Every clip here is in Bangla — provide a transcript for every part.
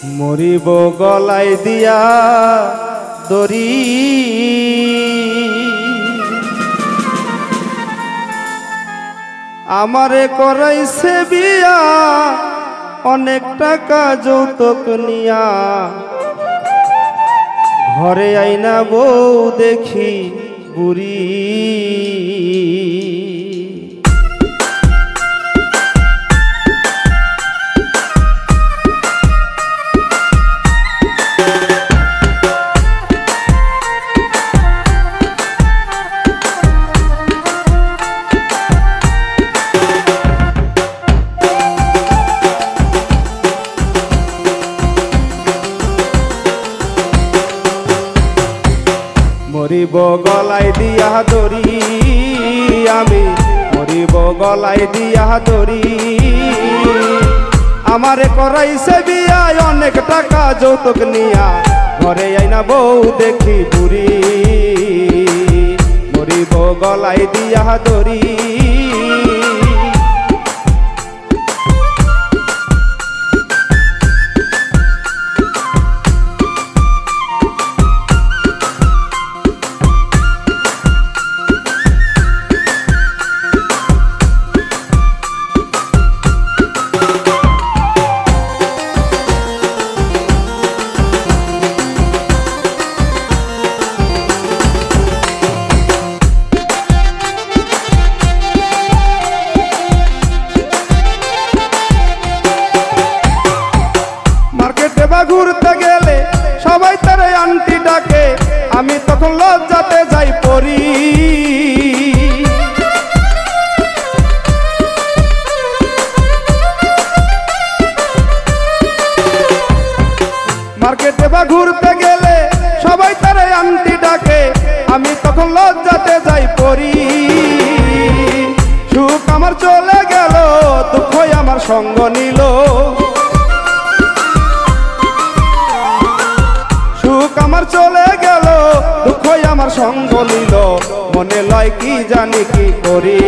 মরিব গলাই দিয়া দড়ি আমারে করাইছে বিয়া অনেক টাকা যৌতুক নিয়া ঘরে আইনা বউ দেখি বুড়ি মরিব গলাই দিয়া দড়ি আমি মরিব গলাই দিয়া দড়ি আমারে করাইছে বিয়া অনেক টাকা যৌতুক নিয়া ঘরে আইনা বউ দেখি বুড়ি মরিব গলাই দিয়া দড়ি ঘুরতে গেলে সবাই তার আন্টি ডাকে আমি তখন লজ্জাতে যাই পড়ি মার্কেটে বা ঘুরতে গেলে সবাই তার আন্টি ডাকে আমি তখন লজ্জাতে যাই পড়ি সুখ আমার চলে গেল দুঃখ আমার সঙ্গ নিল আমার চলে গেল দুঃখ আমার সঙ্গ নিল মনে লয় কি জানি কি করি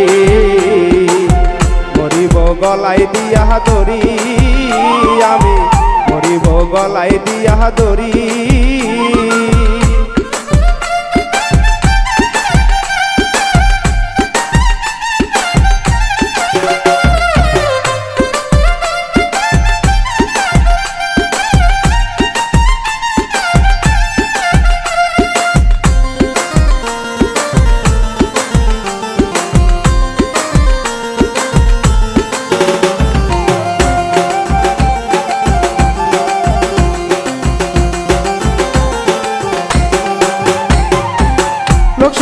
মরিব গলাই দিয়া দড়ি আমি মরিব গলাই দিয়া দড়ি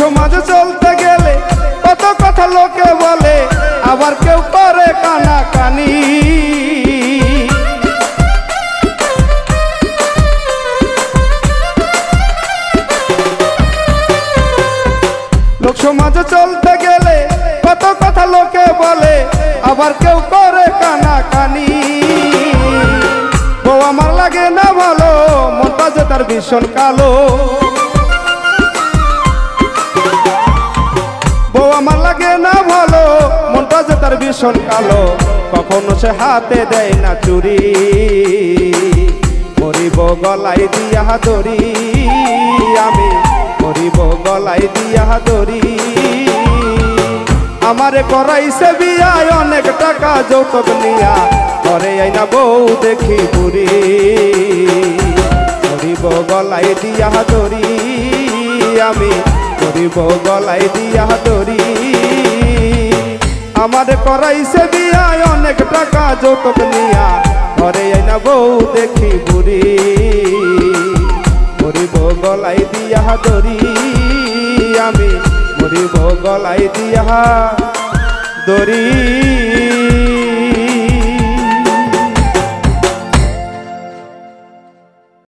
সমাজে চলতে গেলে কত কথা লোকে বলে আবার কেউ করে কানা কানি লোক সমাজে চলতে গেলে কত কথা লোকে বলে আবার কেউ করে কানা কানি বউ আমার লাগে না ভালো মনটা যে তার ভীষণ কালো বউ আমার লাগে না ভালো মনটা যে তার ভীষণ কালো কখনো সে হাতে দেয় না চুরি মরিব গলাই দিয়া দড়ি আমি মরিব গলাই দিয়া দড়ি আমারে করাইছে বিয়া অনেক টাকা যৌতুক নিয়া ঘরে আইনা বউ দেখি বুড়ি মরিব গলাই দিয়া দড়ি আমি মরিব গলাই দিয়া দড়ি আমারে করাইছে বিয়া অনেক টাকা যৌতুক নিয়া ঘরে আইনা বউ দেখি বুড়ি মরিব গলাই দিয়া দড়ি আমি মরিব গলাই দিয়া দড়ি।